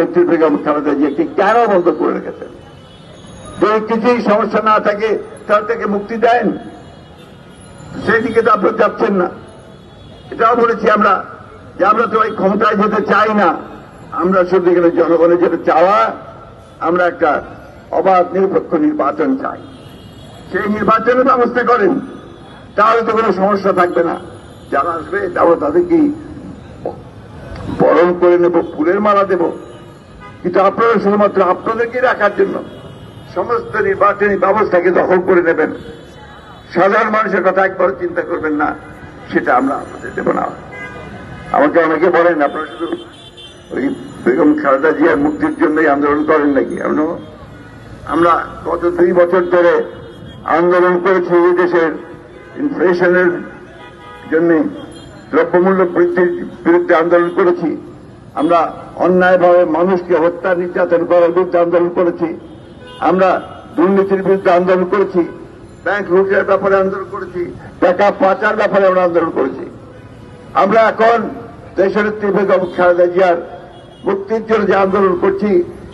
বেগম খালেদা জিয়াকে কেন বন্ধ করে রেখেছেন? যদি কিছুই সমস্যা না থাকে তাহলে তাকে মুক্তি দেন। সেই দিকে তো আপনারা যাচ্ছেন না। এটাও বলেছি আমরা যে আমরা তো এই ক্ষমতায় যেতে চাই না, আমরা শুধু এখানে জনগণের যেটা চাওয়া, আমরা একটা অবাধ নিরপেক্ষ নির্বাচন চাই। সেই নির্বাচনের ব্যবস্থা করেন, তাহলে তো কোনো সমস্যা থাকবে না। যারা আসবে আমরা তাদেরকে বরণ করে নেব, ফুলের মালা দেব, কিন্তু আপনারা শুধুমাত্র আপনাদেরকে রাখার জন্য সমস্ত নির্বাচনী ব্যবস্থাকে দখল করে নেবেন। সাধারণ মানুষের কথা একবার চিন্তা করবেন না, সেটা আমরা আপনাদের দেব না। আমাকে অনেকে বলেন আপনারা শুধু ওই বেগম খালেদা জিয়ার মুক্তির জন্যই আন্দোলন করেন নাকি? আমরা গত 2 বছর ধরে আন্দোলন করেছি এই দেশের ইনফ্লেশনের জন্য, দ্রব্যমূল্য বৃদ্ধির বিরুদ্ধে আন্দোলন করেছি, আমরা অন্যায়ভাবে মানুষকে হত্যা নির্যাতন করার বিরুদ্ধে আন্দোলন করেছি, আমরা দুর্নীতির বিরুদ্ধে আন্দোলন করেছি, ব্যাংক লুটের ব্যাপারে আন্দোলন করেছি, টাকা পাচার ব্যাপারে আমরা আন্দোলন করেছি। আমরা এখন দেশনেত্রী বেগম খালেদা জিয়ার মুক্তির জন্য যে আন্দোলন করছি,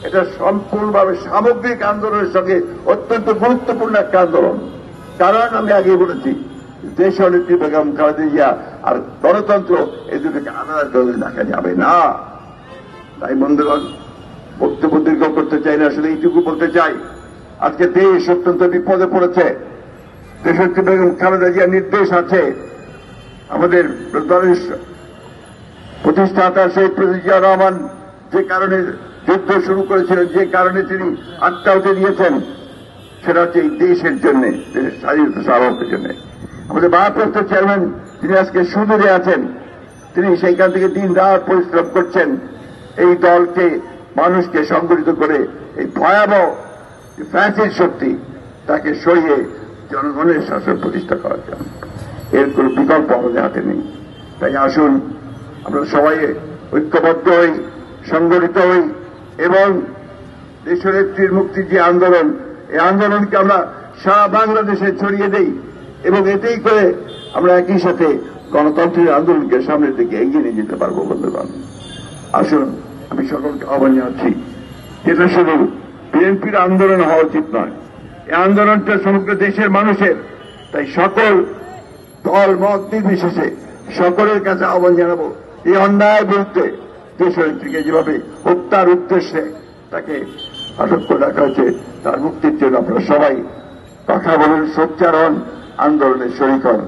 এটা সম্পূর্ণভাবে সামগ্রিক আন্দোলনের সঙ্গে অত্যন্ত গুরুত্বপূর্ণ একটা আন্দোলন। কারণ আমি আগে বলেছি, দেশনেত্রী বেগম খালেদা জিয়া আর গণতন্ত্র এই দুটোকে আলাদা করে দেখা যাবে না। তাই বন্ধুগণ, বক্তব্য দীর্ঘ করতে চাই না, আসলে এইটুকু বলতে চাই, আজকে দেশ অত্যন্ত বিপদে পড়েছে। দেশনেত্রী বেগম খালেদা জিয়ার নির্দেশ আছে, আমাদের দলের প্রতিষ্ঠাতা শহীদ প্রেসিডেন্ট জিয়া রহমান যে কারণে যুদ্ধ শুরু করেছিলেন, যে কারণে তিনি আত্মাহুতি দিয়েছেন, সেটা হচ্ছে এই দেশের জন্য, দেশের স্বাধীনতা সার্বভৌমত্বের জন্য। আমাদের ভারপ্রাপ্ত চেয়ারম্যান তিনি আজকে সুদূরে আছেন, তিনি সেইখান থেকে দিন রাত পরিশ্রম করছেন এই দলকে, মানুষকে সংগঠিত করে এই ভয়াবহ ফ্যাসিস্ট শক্তি তাকে সরিয়ে জনগণের শাসন প্রতিষ্ঠা করার জন্য। এর কোন বিকল্প আমাদের হাতে নেই। তাই আসুন আমরা সবাই ঐক্যবদ্ধ হই, সংগঠিত হই এবং দেশনেত্রীর মুক্তির যে আন্দোলন, এই আন্দোলনকে আমরা সারা বাংলাদেশে ছড়িয়ে দেই এবং এতেই করে আমরা একই সাথে গণতন্ত্রের আন্দোলনকে সামনের দিকে এগিয়ে নিয়ে যেতে পারবো। বন্ধুগণ, আসুন আমি সকলকে আহ্বান জানাচ্ছি, এটা শুধু বিএনপির আন্দোলন হওয়া উচিত নয়, এই আন্দোলনটা সমগ্র দেশের মানুষের। তাই সকল দল মত নির্বিশেষে সকলের কাছে আহ্বান জানাবো, এই অন্যায়ের বিরুদ্ধে দেশনেত্রীকে যেভাবে হত্যার উদ্দেশ্যে তাকে আটক করে রাখা হয়েছে, তার মুক্তির জন্য আপনারা সবাই কথা বলুন, সোচ্চার হন, আন্দোলনের শরিক হন।